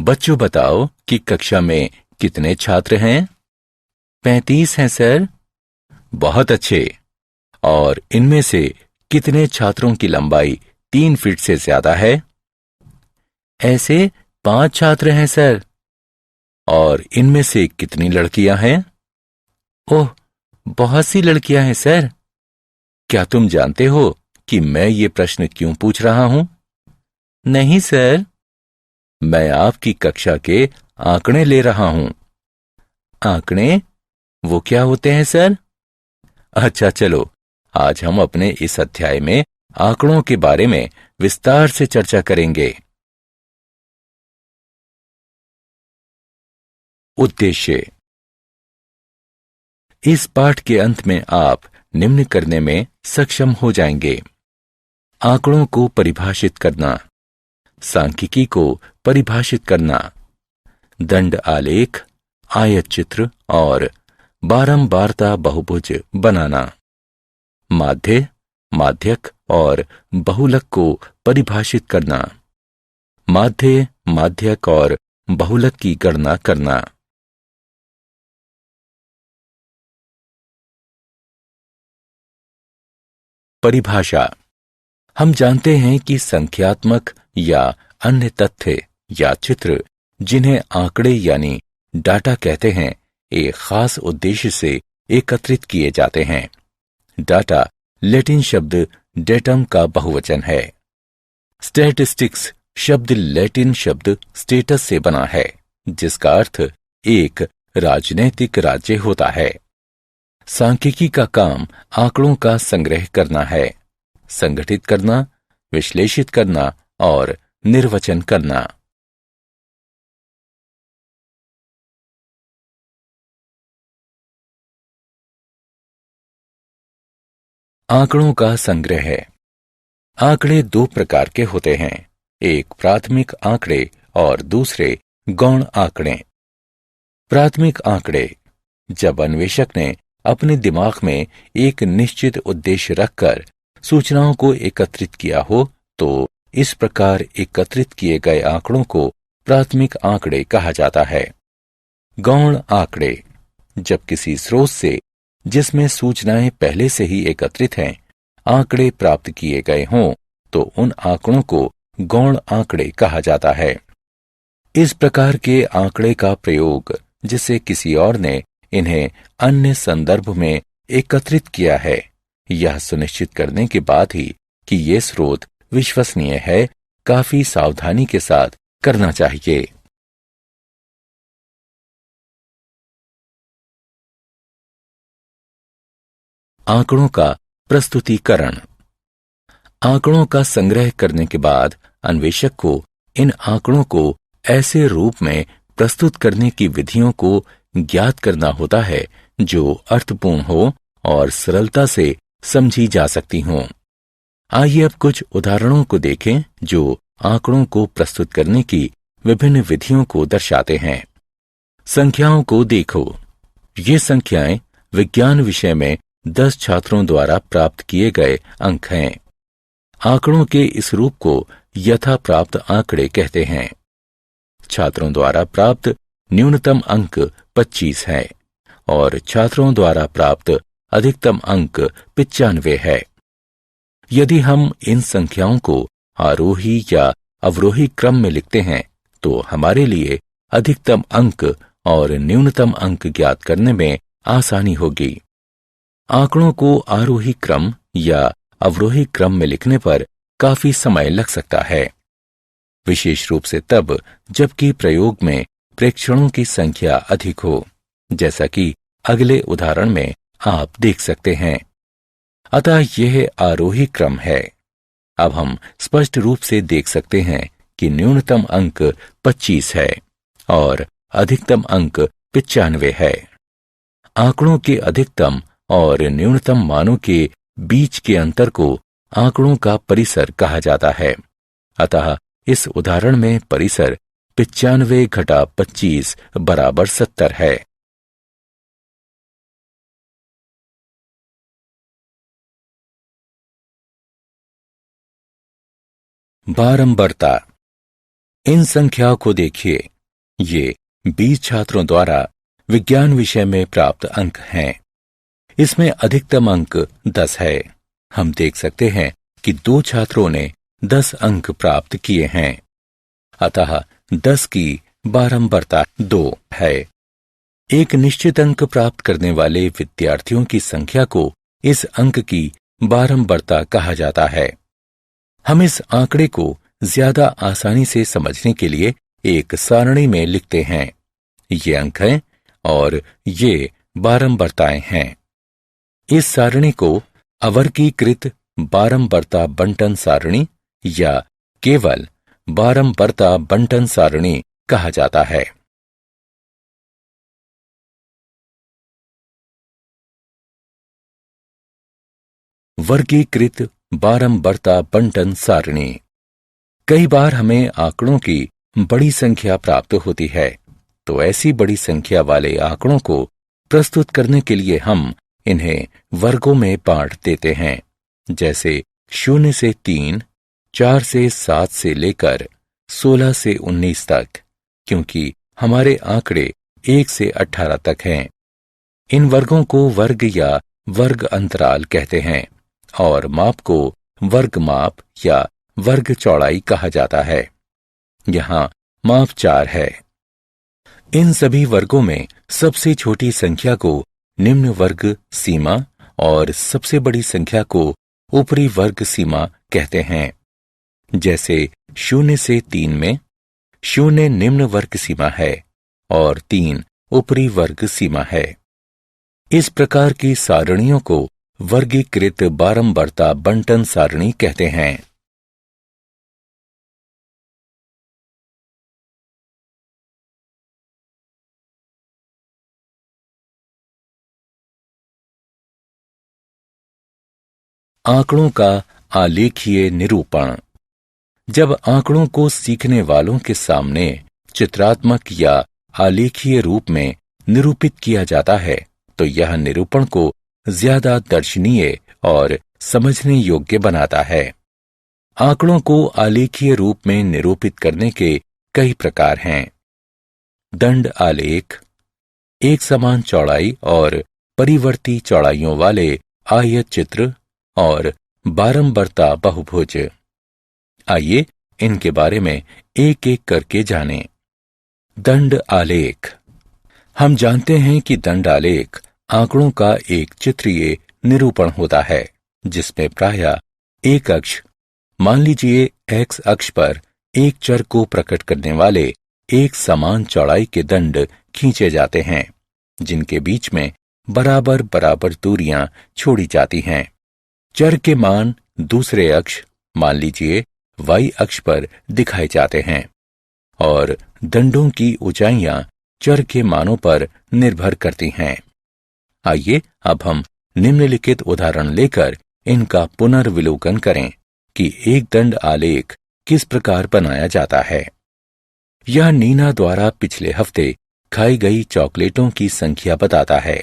बच्चों बताओ कि कक्षा में कितने छात्र हैं? 35 हैं सर। बहुत अच्छे। और इनमें से कितने छात्रों की लंबाई 3 फीट से ज्यादा है? ऐसे 5 छात्र हैं सर। और इनमें से कितनी लड़कियां हैं? ओह, बहुत सी लड़कियां हैं सर। क्या तुम जानते हो कि मैं ये प्रश्न क्यों पूछ रहा हूं? नहीं सर। मैं आपकी कक्षा के आंकड़े ले रहा हूं। आंकड़े? वो क्या होते हैं सर? अच्छा चलो, आज हम अपने इस अध्याय में आंकड़ों के बारे में विस्तार से चर्चा करेंगे। उद्देश्य। इस पाठ के अंत में आप निम्न करने में सक्षम हो जाएंगे: आंकड़ों को परिभाषित करना, सांख्यिकी को परिभाषित करना, दंड आलेख, आयत चित्र और बारंबारता बहुभुज बनाना, माध्य, माध्यक और बहुलक को परिभाषित करना, माध्य, माध्यक और बहुलक की गणना करना। परिभाषा। हम जानते हैं कि संख्यात्मक या अन्य तथ्य या चित्र, जिन्हें आंकड़े यानी डाटा कहते हैं, एक खास उद्देश्य से एकत्रित किए जाते हैं। डाटा लैटिन शब्द डेटम का बहुवचन है। स्टैटिस्टिक्स शब्द लैटिन शब्द स्टेटस से बना है, जिसका अर्थ एक राजनैतिक राज्य होता है। सांख्यिकी का काम आंकड़ों का संग्रह करना है, संगठित करना, विश्लेषित करना और निर्वचन करना। आंकड़ों का संग्रह है। आंकड़े दो प्रकार के होते हैं, एक प्राथमिक आंकड़े और दूसरे गौण आंकड़े। प्राथमिक आंकड़े: जब अन्वेषक ने अपने दिमाग में एक निश्चित उद्देश्य रखकर सूचनाओं को एकत्रित किया हो, तो इस प्रकार एकत्रित किए गए आंकड़ों को प्राथमिक आंकड़े कहा जाता है। गौण आंकड़े: जब किसी स्रोत से, जिसमें सूचनाएं पहले से ही एकत्रित हैं, आंकड़े प्राप्त किए गए हों, तो उन आंकड़ों को गौण आंकड़े कहा जाता है। इस प्रकार के आंकड़े का प्रयोग जिसे किसी और ने इन्हें अन्य संदर्भ में एकत्रित किया है, यह सुनिश्चित करने के बाद ही कि ये स्रोत विश्वसनीय है, काफी सावधानी के साथ करना चाहिए। आंकड़ों का प्रस्तुतिकरण। आंकड़ों का संग्रह करने के बाद अन्वेषक को इन आंकड़ों को ऐसे रूप में प्रस्तुत करने की विधियों को ज्ञात करना होता है जो अर्थपूर्ण हो और सरलता से समझी जा सकती हों। आइए अब कुछ उदाहरणों को देखें जो आंकड़ों को प्रस्तुत करने की विभिन्न विधियों को दर्शाते हैं। संख्याओं को देखो। ये संख्याएं विज्ञान विषय में 10 छात्रों द्वारा प्राप्त किए गए अंक हैं। आंकड़ों के इस रूप को यथा प्राप्त आंकड़े कहते हैं। छात्रों द्वारा प्राप्त न्यूनतम अंक 25 है और छात्रों द्वारा प्राप्त अधिकतम अंक 95 है। यदि हम इन संख्याओं को आरोही या अवरोही क्रम में लिखते हैं, तो हमारे लिए अधिकतम अंक और न्यूनतम अंक ज्ञात करने में आसानी होगी। आंकड़ों को आरोही क्रम या अवरोही क्रम में लिखने पर काफी समय लग सकता है, विशेष रूप से तब जबकि प्रयोग में प्रेक्षणों की संख्या अधिक हो, जैसा कि अगले उदाहरण में आप देख सकते हैं। अतः यह आरोही क्रम है। अब हम स्पष्ट रूप से देख सकते हैं कि न्यूनतम अंक 25 है और अधिकतम अंक 95 है। आंकड़ों के अधिकतम और न्यूनतम मानों के बीच के अंतर को आंकड़ों का परिसर कहा जाता है। अतः इस उदाहरण में परिसर 95 घटा 25 बराबर 70 है। बारंबारता। इन संख्याओं को देखिए। ये 20 छात्रों द्वारा विज्ञान विषय में प्राप्त अंक हैं। इसमें अधिकतम अंक 10 है। हम देख सकते हैं कि 2 छात्रों ने 10 अंक प्राप्त किए हैं, अतः 10 की बारंबारता 2 है। एक निश्चित अंक प्राप्त करने वाले विद्यार्थियों की संख्या को इस अंक की बारंबारता कहा जाता है। हम इस आंकड़े को ज्यादा आसानी से समझने के लिए एक सारणी में लिखते हैं। ये अंक हैं और ये बारंबारताएं हैं। इस सारणी को अवर्गीकृत बारंबारता बंटन सारणी या केवल बारंबारता बंटन सारणी कहा जाता है। वर्गीकृत बारंबारता बंटन सारणी। कई बार हमें आंकड़ों की बड़ी संख्या प्राप्त होती है, तो ऐसी बड़ी संख्या वाले आंकड़ों को प्रस्तुत करने के लिए हम इन्हें वर्गों में बांट देते हैं, जैसे 0 से 3, 4 से 7 से लेकर 16 से 19 तक, क्योंकि हमारे आंकड़े 1 से 18 तक हैं। इन वर्गों को वर्ग या वर्ग अंतराल कहते हैं और माप को वर्ग माप या वर्ग चौड़ाई कहा जाता है। यहाँ माप 4 है। इन सभी वर्गों में सबसे छोटी संख्या को निम्न वर्ग सीमा और सबसे बड़ी संख्या को ऊपरी वर्ग सीमा कहते हैं। जैसे 0 से 3 में 0 निम्न वर्ग सीमा है और 3 ऊपरी वर्ग सीमा है। इस प्रकार की सारणियों को वर्गीकृत बारंबारता बंटन सारणी कहते हैं। आंकड़ों का आलेखीय निरूपण। जब आंकड़ों को सीखने वालों के सामने चित्रात्मक या आलेखीय रूप में निरूपित किया जाता है, तो यह निरूपण को ज्यादा दर्शनीय और समझने योग्य बनाता है। आंकड़ों को आलेखीय रूप में निरूपित करने के कई प्रकार हैं। दंड आलेख, एक समान चौड़ाई और परिवर्ती चौड़ाइयों वाले आयत चित्र और बारंबारता बहुभुज। आइए इनके बारे में एक एक करके जानें। दंड आलेख। हम जानते हैं कि दंड आलेख आंकड़ों का एक चित्रीय निरूपण होता है, जिसमें प्रायः एक अक्ष, मान लीजिए एक्स अक्ष पर एक चर को प्रकट करने वाले एक समान चौड़ाई के दंड खींचे जाते हैं, जिनके बीच में बराबर बराबर दूरियां छोड़ी जाती हैं। चर के मान दूसरे अक्ष, मान लीजिए वाई अक्ष पर दिखाए जाते हैं और दंडों की ऊंचाइयां चर के मानों पर निर्भर करती हैं। आइए अब हम निम्नलिखित उदाहरण लेकर इनका पुनर्विलोकन करें कि एक दंड आलेख किस प्रकार बनाया जाता है। यह नीना द्वारा पिछले हफ्ते खाई गई चॉकलेटों की संख्या बताता है।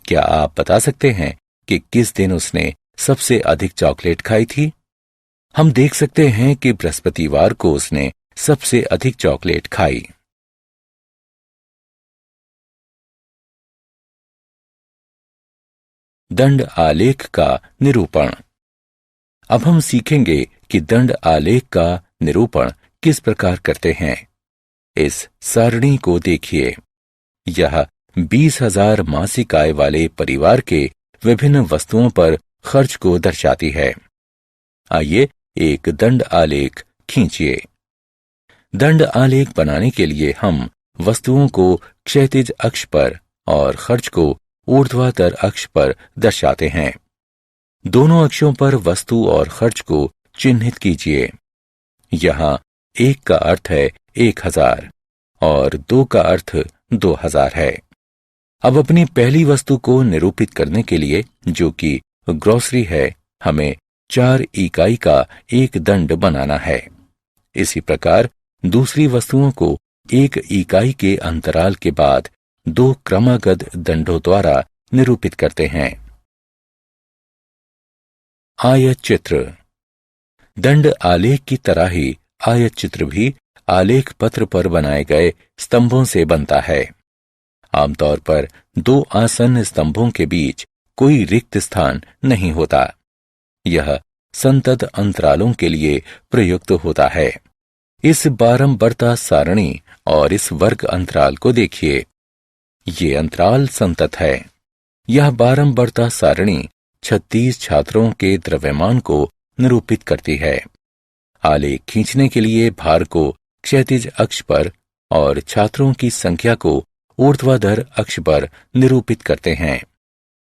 क्या आप बता सकते हैं कि किस दिन उसने सबसे अधिक चॉकलेट खाई थी? हम देख सकते हैं कि बृहस्पतिवार को उसने सबसे अधिक चॉकलेट खाई। दंड आलेख का निरूपण। अब हम सीखेंगे कि दंड आलेख का निरूपण किस प्रकार करते हैं। इस सारणी को देखिए। यह 20,000 मासिक आय वाले परिवार के विभिन्न वस्तुओं पर खर्च को दर्शाती है। आइए एक दंड आलेख खींचिए। दंड आलेख बनाने के लिए हम वस्तुओं को क्षैतिज अक्ष पर और खर्च को ऊर्ध्वाधर अक्ष पर दर्शाते हैं। दोनों अक्षों पर वस्तु और खर्च को चिन्हित कीजिए। यहाँ 1 का अर्थ है 1000 और 2 का अर्थ 2000 है। अब अपनी पहली वस्तु को निरूपित करने के लिए, जो कि ग्रोसरी है, हमें 4 इकाई का एक दंड बनाना है। इसी प्रकार दूसरी वस्तुओं को 1 इकाई के अंतराल के बाद 2 क्रमागत दंडों द्वारा निरूपित करते हैं। आयत चित्र। दंड आलेख की तरह ही आयत चित्र भी आलेख पत्र पर बनाए गए स्तंभों से बनता है। आमतौर पर दो आसन्न स्तंभों के बीच कोई रिक्त स्थान नहीं होता। यह संतत अंतरालों के लिए प्रयुक्त होता है। इस बारंबारता सारणी और इस वर्ग अंतराल को देखिए। ये अंतराल संतत है। यह बारंबारता सारणी 36 छात्रों के द्रव्यमान को निरूपित करती है। आलेख खींचने के लिए भार को क्षैतिज अक्ष पर और छात्रों की संख्या को ऊर्ध्वाधर अक्ष पर निरूपित करते हैं।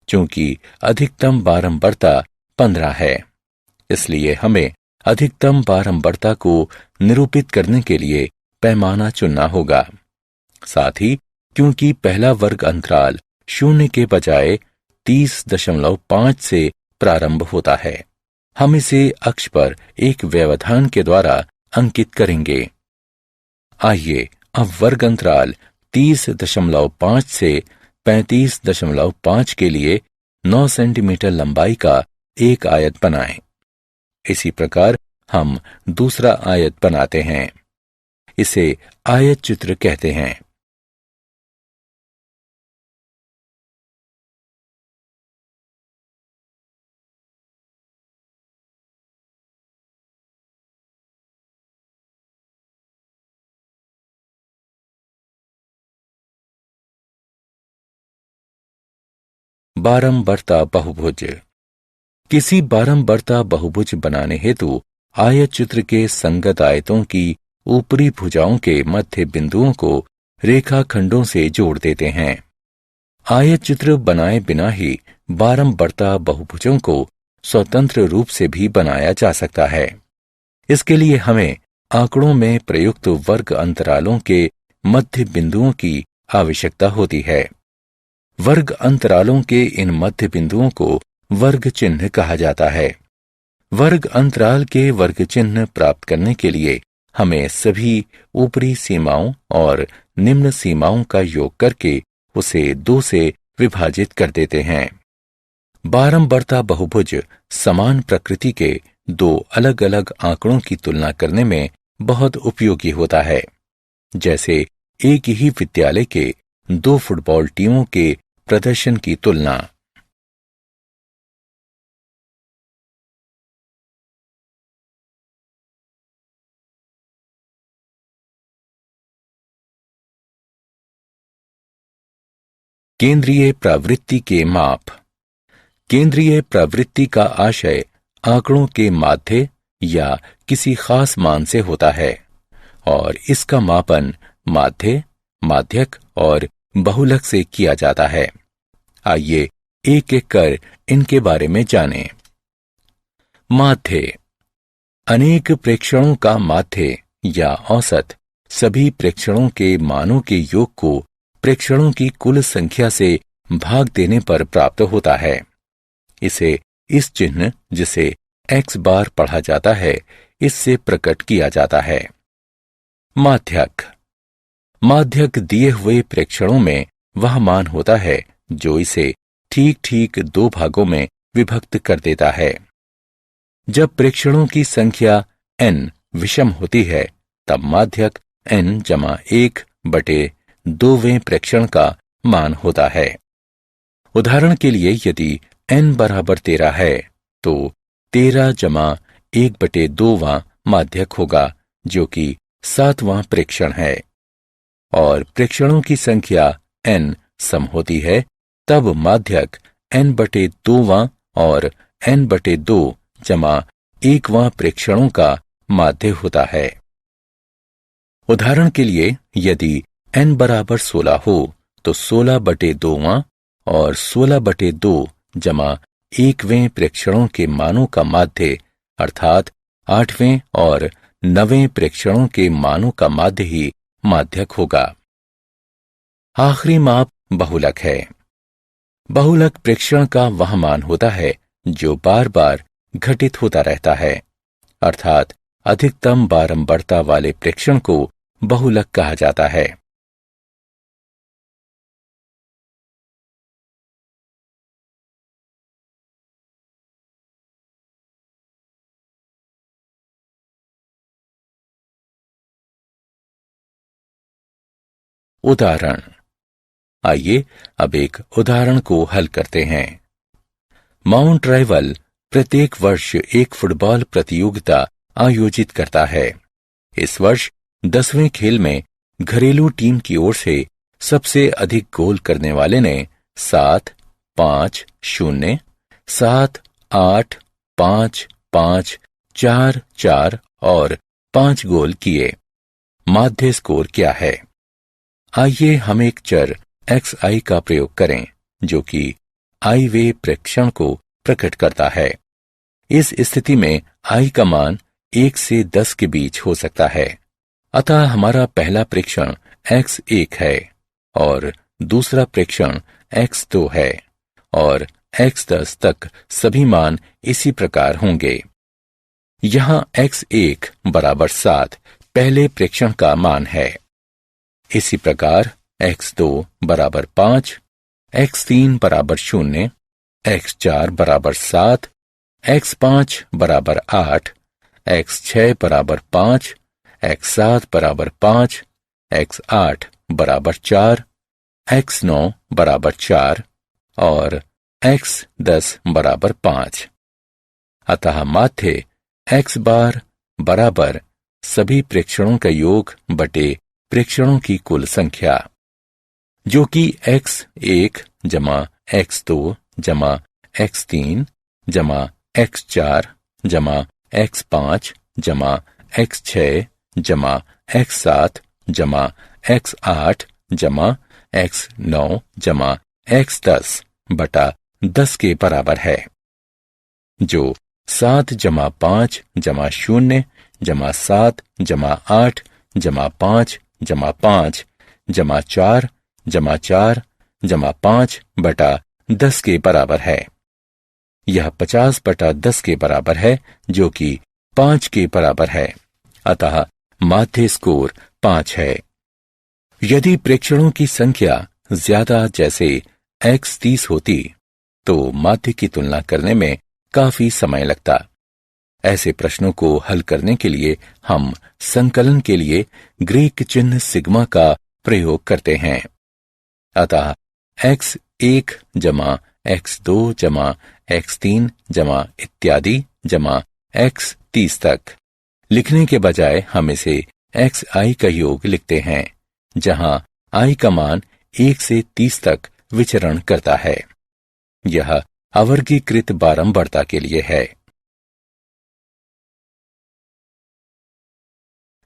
चूंकि अधिकतम बारंबारता 15 है, इसलिए हमें अधिकतम बारंबारता को निरूपित करने के लिए पैमाना चुनना होगा। साथ ही क्योंकि पहला वर्ग अंतराल 0 के बजाय 30.5 से प्रारंभ होता है, हम इसे अक्ष पर एक व्यवधान के द्वारा अंकित करेंगे। आइए अब वर्ग अंतराल 30.5 से 35.5 के लिए 9 सेंटीमीटर लंबाई का एक आयत बनाएं। इसी प्रकार हम दूसरा आयत बनाते हैं। इसे आयत चित्र कहते हैं। बारंबारता बहुभुज। किसी बारंबारता बहुभुज बनाने हेतु आयत चित्र के संगत आयतों की ऊपरी भुजाओं के मध्य बिंदुओं को रेखाखंडों से जोड़ देते हैं। आयत चित्र बनाए बिना ही बारंबारता बहुभुजों को स्वतंत्र रूप से भी बनाया जा सकता है। इसके लिए हमें आंकड़ों में प्रयुक्त वर्ग अंतरालों के मध्य बिंदुओं की आवश्यकता होती है। वर्ग अंतरालों के इन मध्य बिंदुओं को वर्ग चिन्ह कहा जाता है। वर्ग अंतराल के वर्ग चिन्ह प्राप्त करने के लिए हमें सभी ऊपरी सीमाओं और निम्न सीमाओं का योग करके उसे 2 से विभाजित कर देते हैं। बारंबारता बहुभुज समान प्रकृति के दो अलग अलग आंकड़ों की तुलना करने में बहुत उपयोगी होता है, जैसे एक ही विद्यालय के 2 फुटबॉल टीमों के प्रदर्शन की तुलना। केंद्रीय प्रवृत्ति के माप। केंद्रीय प्रवृत्ति का आशय आंकड़ों के माध्य या किसी खास मान से होता है और इसका मापन माध्य, माध्यक और बहुलक से किया जाता है। आइए एक एक कर इनके बारे में जानें। माध्य। अनेक प्रेक्षणों का माध्य या औसत सभी प्रेक्षणों के मानों के योग को प्रेक्षणों की कुल संख्या से भाग देने पर प्राप्त होता है। इसे इस चिन्ह जिसे x बार पढ़ा जाता है, इससे प्रकट किया जाता है। माध्यक। माध्यक दिए हुए प्रेक्षणों में वह मान होता है जो इसे ठीक ठीक 2 भागों में विभक्त कर देता है। जब प्रेक्षणों की संख्या n विषम होती है, तब माध्यक n/1/2वें प्रेक्षण का मान होता है। उदाहरण के लिए यदि n बराबर 13 है, तो 13/1/2वां माध्यक होगा, जो कि 7वां प्रेक्षण है। और प्रेक्षणों की संख्या n सम होती है, तब माध्यक n/2वां और n/2 जमा 1वां प्रेक्षणों का माध्य होता है। उदाहरण के लिए यदि n बराबर 16 हो, तो 16/2वां और 16/2 जमा 1वें प्रेक्षणों के मानों का माध्य अर्थात 8वें और 9वें प्रेक्षणों के मानों का माध्य ही माध्यक होगा। आखिरी माप बहुलक है। बहुलक प्रेक्षण का वह मान होता है जो बार बार घटित होता रहता है, अर्थात अधिकतम बारंबारता वाले प्रेक्षण को बहुलक कहा जाता है। उदाहरण। आइए अब एक उदाहरण को हल करते हैं। माउंट राइवल प्रत्येक वर्ष एक फुटबॉल प्रतियोगिता आयोजित करता है। इस वर्ष 10वें खेल में घरेलू टीम की ओर से सबसे अधिक गोल करने वाले ने 7, 5, 0, 7, 8, 5, 5, 4, 4 और 5 गोल किए। माध्य स्कोर क्या है? आइए हम एक चर xi का प्रयोग करें जो कि आई वे प्रेक्षण को प्रकट करता है। इस स्थिति में i का मान 1 से 10 के बीच हो सकता है। अतः हमारा पहला प्रेक्षण x1 है और दूसरा प्रेक्षण x2 है और x10 तक सभी मान इसी प्रकार होंगे। यहाँ x1 बराबर 7 पहले प्रेक्षण का मान है। इसी प्रकार x2 बराबर 5, x3 बराबर 0, x4 बराबर 7, x5 बराबर 8, x6 बराबर 5, x7 बराबर 5, x8 बराबर 4, x9 बराबर 4 और x10 बराबर 5। अतः माध्य x बार बराबर सभी प्रेक्षणों का योग बटे प्रेक्षणों की कुल संख्या, जो कि x1 जमा x2 जमा x3 जमा x4 जमा x5 जमा x6 जमा x7 जमा x8 जमा x9 जमा x10 बटा 10 के बराबर है, जो 7 जमा 5 जमा 0 जमा 7 जमा 8 जमा 5 जमा 5 जमा 4 जमा 4 जमा 5 बटा 10 के बराबर है। यह 50 बटा 10 के बराबर है, जो कि 5 के बराबर है। अतः माध्य स्कोर 5 है। यदि प्रेक्षणों की संख्या ज्यादा जैसे x 30 होती तो माध्य की तुलना करने में काफी समय लगता। ऐसे प्रश्नों को हल करने के लिए हम संकलन के लिए ग्रीक चिन्ह सिग्मा का प्रयोग करते हैं। अतः x1 जमा x2 जमा x3 जमा इत्यादि जमा x 30 तक लिखने के बजाय हम इसे xi का योग लिखते हैं, जहां i का मान 1 से 30 तक विचरण करता है। यह अवर्गीकृत बारंबारता के लिए है।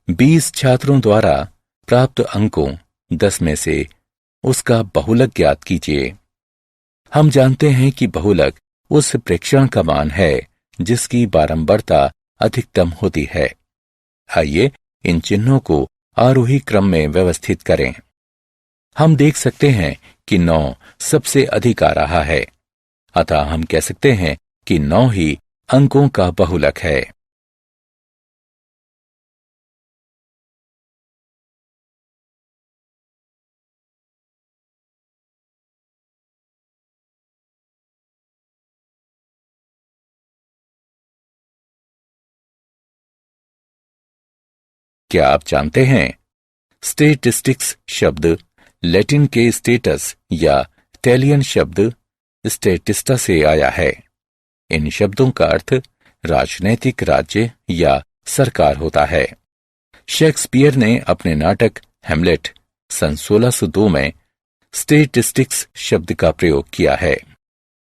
20 छात्रों द्वारा प्राप्त अंकों 10 में से उसका बहुलक ज्ञात कीजिए। हम जानते हैं कि बहुलक उस प्रेक्षण का मान है जिसकी बारंबारता अधिकतम होती है। आइए इन चिन्हों को आरोही क्रम में व्यवस्थित करें। हम देख सकते हैं कि 9 सबसे अधिक आ रहा है, अतः हम कह सकते हैं कि 9 ही अंकों का बहुलक है। क्या आप जानते हैं, स्टेटिस्टिक्स शब्द लैटिन के स्टेटस या इटालियन शब्द स्टेटिस्टा से आया है। इन शब्दों का अर्थ राजनैतिक राज्य या सरकार होता है। शेक्सपियर ने अपने नाटक हेमलेट सन 1602 में स्टेटिस्टिक्स शब्द का प्रयोग किया है।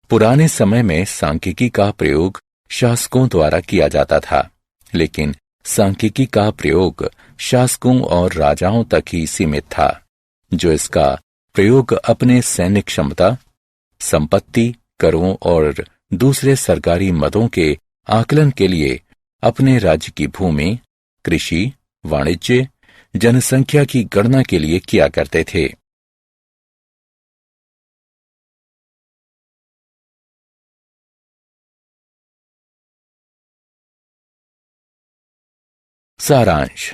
पुराने समय में सांख्यिकी का प्रयोग शासकों द्वारा किया जाता था, लेकिन सांख्यिकी का प्रयोग शासकों और राजाओं तक ही सीमित था, जो इसका प्रयोग अपने सैनिक क्षमता, संपत्ति, करों और दूसरे सरकारी मदों के आकलन के लिए अपने राज्य की भूमि, कृषि, वाणिज्य, जनसंख्या की गणना के लिए किया करते थे। सारांश।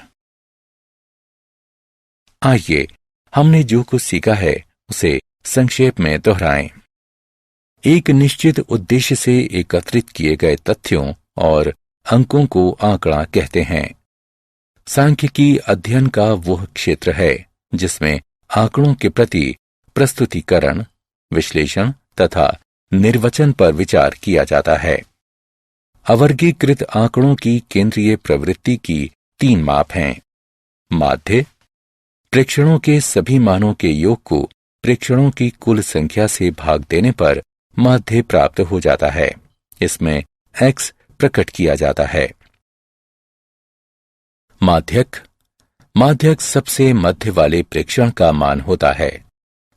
आइए हमने जो कुछ सीखा है उसे संक्षेप में दोहराएं। एक निश्चित उद्देश्य से एकत्रित किए गए तथ्यों और अंकों को आंकड़ा कहते हैं। सांख्यिकी अध्ययन का वह क्षेत्र है जिसमें आंकड़ों के प्रति प्रस्तुतिकरण, विश्लेषण तथा निर्वचन पर विचार किया जाता है। अवर्गीकृत आंकड़ों की केंद्रीय प्रवृत्ति की 3 माप हैं। माध्य, प्रेक्षणों के सभी मानों के योग को प्रेक्षणों की कुल संख्या से भाग देने पर माध्य प्राप्त हो जाता है। इसमें x प्रकट किया जाता है। माध्यक, माध्यक सबसे मध्य वाले प्रेक्षण का मान होता है।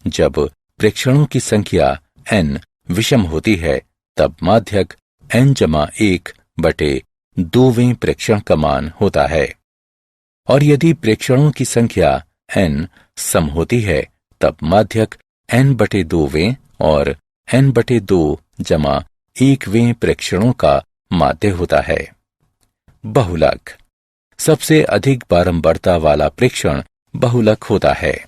जब प्रेक्षणों की संख्या n विषम होती है तब माध्यक n/1/2वें प्रेक्षण का मान होता है, और यदि प्रेक्षणों की संख्या n सम होती है तब माध्यक n/2वें और n/2 = 1वें प्रेक्षणों का माध्य होता है। बहुलक, सबसे अधिक बारंबारता वाला प्रेक्षण बहुलक होता है।